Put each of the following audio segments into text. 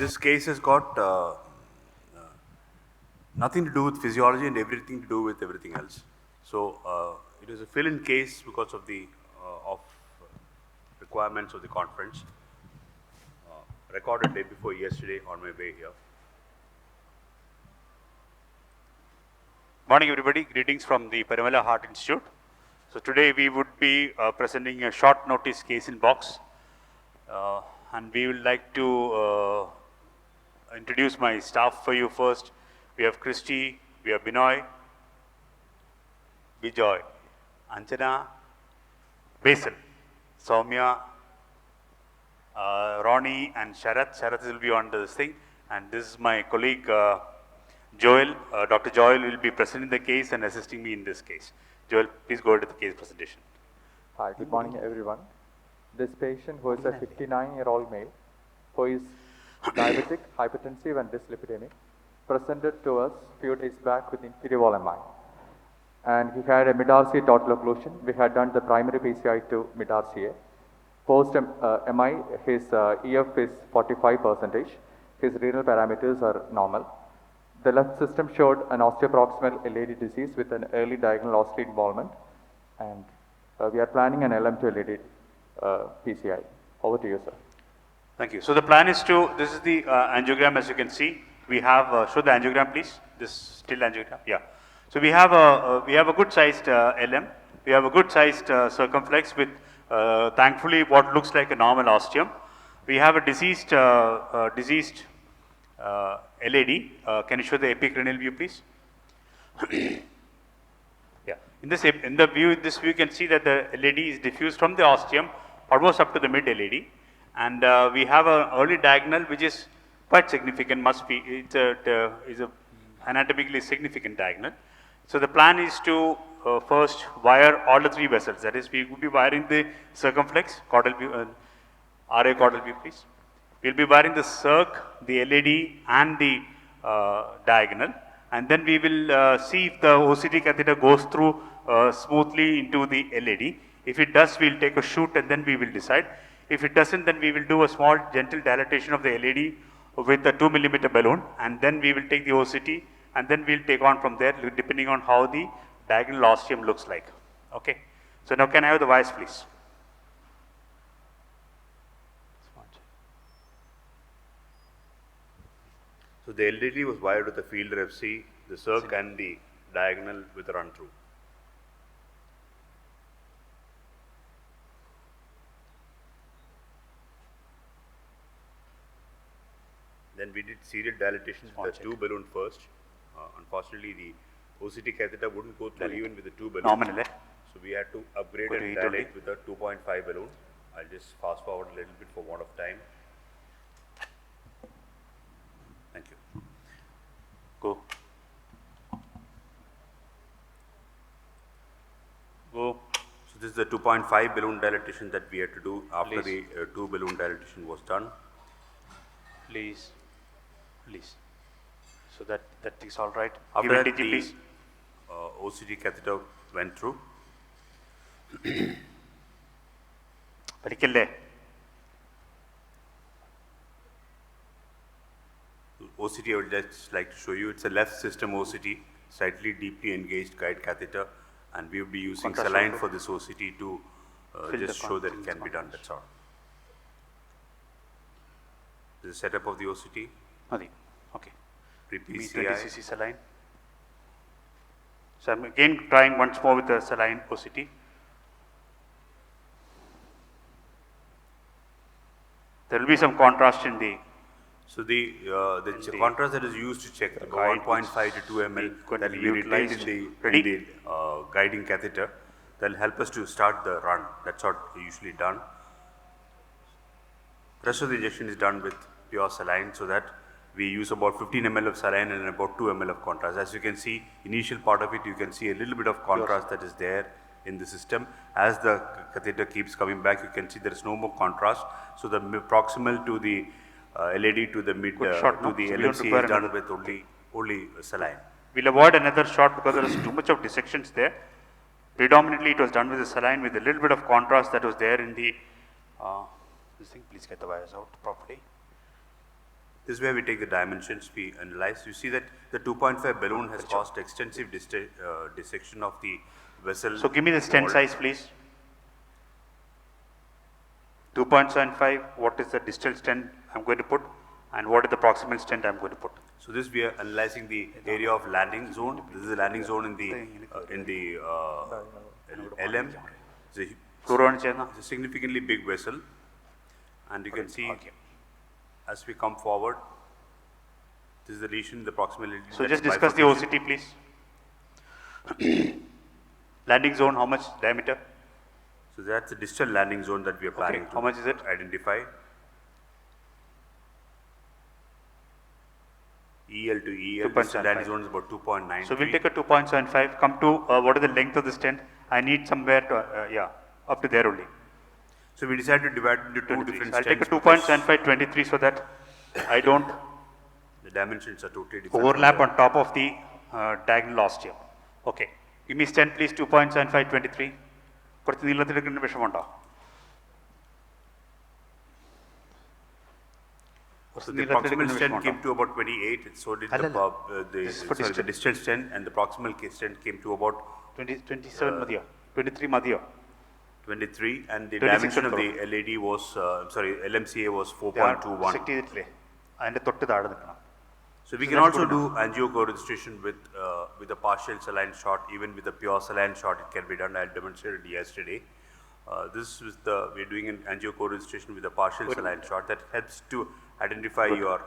this case has got nothing to do with physiology and everything to do with everything else. So it is a fill-in case because of the of requirements of the conference. Recorded day before yesterday on my way here. Morning everybody, greetings from the Parimala Heart Institute. So today we would be presenting a short notice case in box and we would like to introduce my staff for you first. We have Christy, we have Binoy, Bijoy, Anjana, Basil, Soumya, Ronnie and Sharath. Sharath will be on this thing, and this is my colleague Joel. Dr. Joel will be presenting the case and assisting me in this case. Joel, please go to the case presentation. Hi, good morning everyone. This patient, who is a 59-year-old male who is diabetic, hypertensive and dyslipidemic, presented to us few days back with inferior wall MI. And he had a mid-RCA total occlusion. We had done the primary PCI to mid-RCA. Post MI, his EF is 45%. His renal parameters are normal. The left system showed an osteoproximal LAD disease with an early diagonal osteoid involvement. And we are planning an LM to LAD PCI. Over to you, sir. Thank you. So the plan is to, this is the angiogram as you can see. We have, show the angiogram please, this still angiogram, yeah. So we have a good sized LM, we have a good sized circumflex with thankfully what looks like a normal osteum. We have a diseased LAD, can you show the epicranial view please? Yeah, in this view you can see that the LAD is diffused from the osteum almost up to the mid LAD, and we have an early diagonal which is quite significant, must be, it's a anatomically significant diagonal. So the plan is to first wire all the three vessels, that is we will be wiring the circumflex, caudal view, RA caudal view please. We will be wiring the circ, the LAD and the diagonal, and then we will see if the OCT catheter goes through smoothly into the LAD. If it does, we will take a shoot and then we will decide. If it doesn't, then we will do a small gentle dilatation of the LAD with a 2 millimeter balloon, and then we will take the OCT and then we will take on from there depending on how the diagonal osteum looks like. Okay. So now can I have the wires please? So the LDD was wired with a fielder FC, the circ and the diagonal with a run through. Then we did serial dilatation with the two balloon first. Unfortunately, the OCT catheter wouldn't go through even with the two balloons. Nominal. So we had to upgrade and dilate with a 2.5 balloon. I'll just fast forward a little bit for want of time. Thank you. Go. Go. So this is the 2.5 balloon dilatation that we had to do after the two balloon dilatation was done. Please. Please. So that is all right. After that, the please. OCT catheter went through. OCT I would just like to show you. It's a left system OCT, slightly deeply engaged guide catheter, and we will be using saline for this OCT to just show that it can be done. That's all. This is the setup of the OCT. Nothing. Okay. Pre-PCI. cc saline. So I'm again trying once more with the saline OCT. There will be some contrast in the. So the contrast that is used to check the 1.5 to 2 ml that will be retained in the guiding catheter, that will help us to start the run. That's what usually done. Rest of the injection is done with pure saline, so that we use about 15 ml of saline and about 2 ml of contrast. As you can see, initial part of it, you can see a little bit of contrast that is there in the system. As the catheter keeps coming back, you can see there is no more contrast. So the proximal to the LAD to the mid to the LMC is done with only saline. We'll avoid another shot because there is too much of dissections there. Predominantly, it was done with the saline with a little bit of contrast that was there in the. This thing, please get the wires out properly. This is where we take the dimensions, we analyze. You see that the 2.5 balloon has caused extensive dissection of the vessel. So give me the stent wall. size, please. 2.75, what is the distal stent I'm going to put, and what is the proximal stent I'm going to put? So this we are analyzing the area of landing zone. This is the landing zone in the LM. It's a significantly big vessel, and you can see as we come forward, this is the lesion, the proximal. So just discuss the OCT, please. Landing zone, how much diameter? So that's the distal landing zone that we are planning to How much is it? identify. EL to EL, distal landing zone is about 2.9. So we'll take a 2.75, come to what is the length of the stent? I need somewhere to, up to there only. So we decided to divide into two different I'll stents. take a 2.75, 23 so that I don't the dimensions are totally different. overlap on top of the diagonal ostium. Okay. Give me stent please, 2.75, 23. കുറച്ച് നീളത്തിലെടുക്കേണ്ട വിഷമമുണ്ടോ? So the proximal stent came to about 28, so did the distal stent, and the proximal stent came to about 27 മതിയോ? 23 മതിയോ? 23, and the dimension of the LAD was, LMCA was 4.21. Set ചെയ്തിട്ടില്ലേ? അതിന്റെ തൊട്ട് താഴെ നിൽക്കണം. So we can also do angio co-registration with a partial saline shot, even with a pure saline shot it can be done. I demonstrated yesterday. This is we're doing an angio co-registration with a partial saline shot that helps to identify your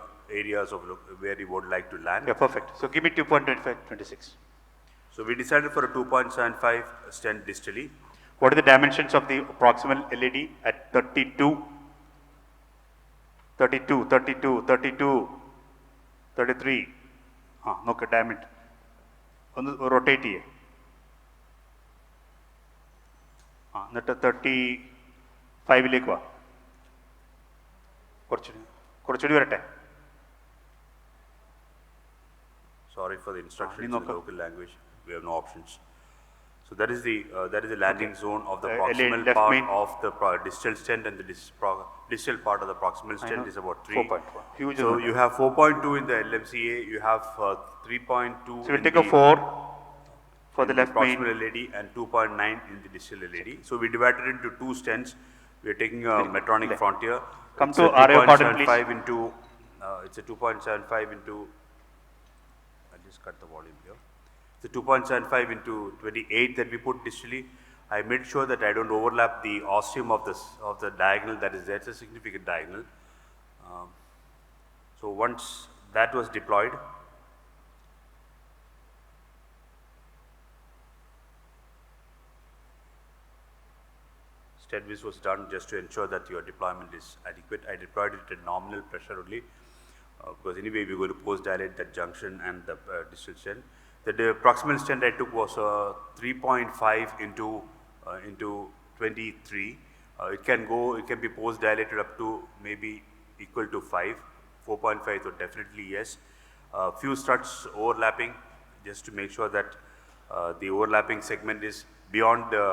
areas of where you would like to land. Yeah, perfect. So give me 2.25, 26. So we decided for a 2.75 stent distally. What are the dimensions of the proximal LAD at 32, 32, 32, 32, 33? നോക്ക് diamond ഒന്ന് rotate ചെയ്യേ. എന്നിട്ട് 35 വാ. കുറച്ചുകൂടി വരട്ടെ. Sorry for the instructions in the local language. We have no options. So that is the landing zone of the proximal part of the distal stent, and the distal part of the proximal stent is about 3. 4.1. Huge. So you have 4.2 in the LMCA, you have 3.2 So we'll take a 4 for the left main. Proximal LAD and 2.9 in the distal LAD. So we divided into two stents. We are taking a Medtronic Frontier. Come it's to RO cordon, please. It's a 2.75 into, I'll just cut the volume here. It's a 2.75 into 28 that we put distally. I made sure that I don't overlap the ostium of the diagonal that is there. It's a significant diagonal. So once that was deployed, stent vis was done just to ensure that your deployment is adequate. I deployed it at nominal pressure only because anyway we're going to post dilate that junction and the distal stent. The proximal stent I took was 3.5 into 23. It can be post dilated up to maybe equal to 5. 4.5, so definitely yes. Few struts overlapping just to make sure that the overlapping segment is beyond the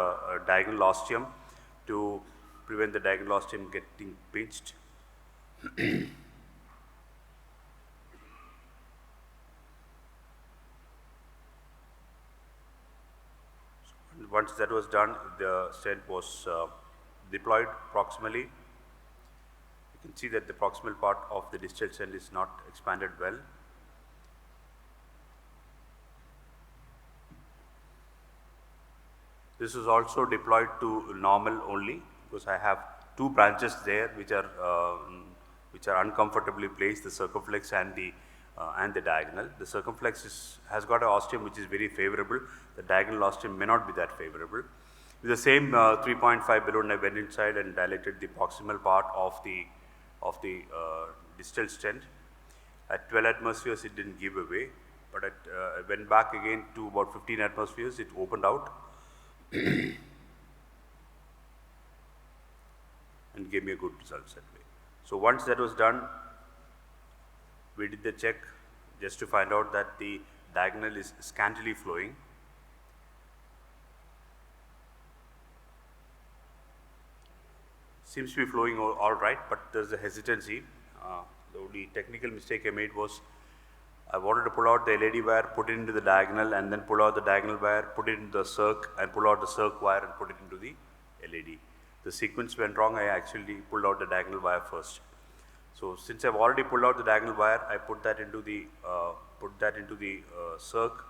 diagonal ostium to prevent the diagonal ostium getting pinched. Once that was done, the stent was deployed proximally. You can see that the proximal part of the distal stent is not expanded well. This is also deployed to normal only because I have two branches there which are uncomfortably placed, the circumflex and the diagonal. The circumflex has got an ostium which is very favorable. The diagonal ostium may not be that favorable. With the same 3.5 balloon, I went inside and dilated the proximal part of the distal stent. At 12 atmospheres, it didn't give away, but I went back again to about 15 atmospheres, it opened out and gave me a good result that way. So once that was done, we did the check just to find out that the diagonal is scantily flowing. Seems to be flowing all right, but there's a hesitancy. The only technical mistake I made was I wanted to pull out the LED wire, put it into the diagonal, and then pull out the diagonal wire, put it into the circ, and pull out the circ wire and put it into the LED. The sequence went wrong. I actually pulled out the diagonal wire first. So since I've already pulled out the diagonal wire, I put that into the circ.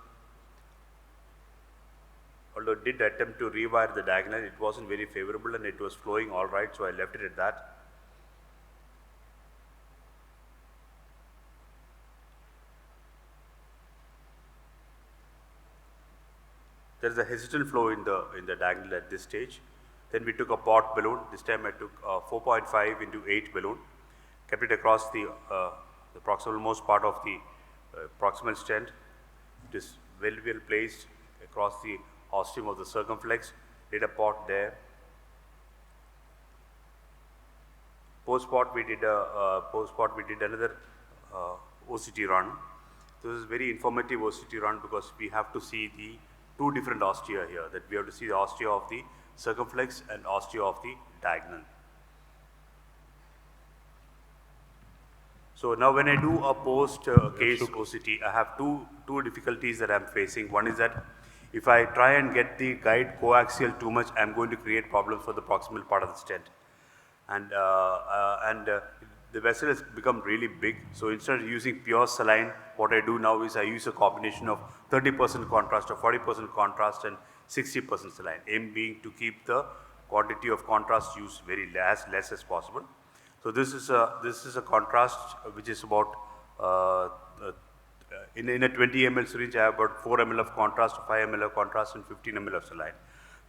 Although I did attempt to rewire the diagonal, it wasn't very favorable and it was flowing all right, so I left it at that. There is a hesitant flow in the diagonal at this stage. Then we took a pot balloon. This time I took 4.5 into 8 balloon, kept it across the proximal most part of the proximal stent. It is well placed across the ostium of the circumflex. Did a pot there. Post-pot we did another OCT run. This is very informative OCT run because we have to see the two different ostia here. That we have to see the ostia of the circumflex and ostia of the diagonal. So now when I do a post case OCT, I have two difficulties that I'm facing. One is that if I try and get the guide coaxial too much, I'm going to create problems for the proximal part of the stent. And the vessel has become really big. So instead of using pure saline, what I do now is I use a combination of 30% contrast or 40% contrast and 60% saline. Aim being to keep the quantity of contrast used less as possible. So this is a contrast which is about in a 20 ml syringe. I have about 4 ml of contrast, 5 ml of contrast, and 15 ml of saline.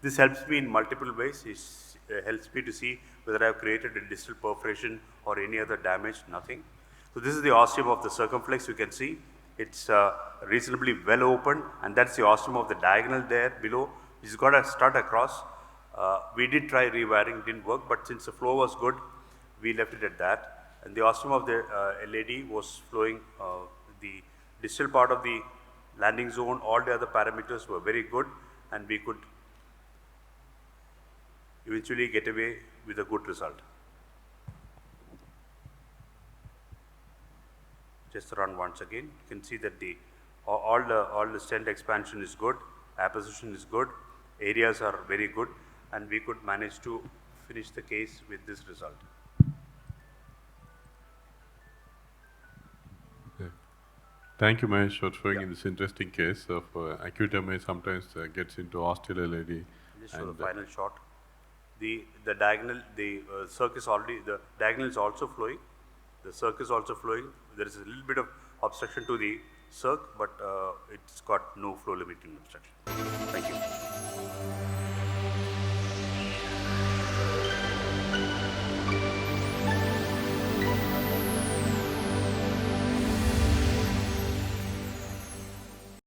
This helps me in multiple ways. It helps me to see whether I have created a distal perforation or any other damage. Nothing. So this is the ostium of the circumflex. You can see it's reasonably well opened, and that's the ostium of the diagonal there below. It's got a stud across. We did try rewiring, didn't work, but since the flow was good, we left it at that. And the ostium of the LED was flowing. The distal part of the landing zone, all the other parameters were very good, and we could eventually get away with a good result. Just run once again. You can see that all the stent expansion is good, apposition is good, areas are very good, and we could manage to finish the case with this result. Thank you, Mahesh, for showing in this interesting case of acute MI sometimes gets into osteal LED. Just show the final shot. The diagonal, the circ is already, the diagonal is also flowing. The circ is also flowing. There is a little bit of obstruction to the circ, but it's got no flow limiting obstruction. Thank you.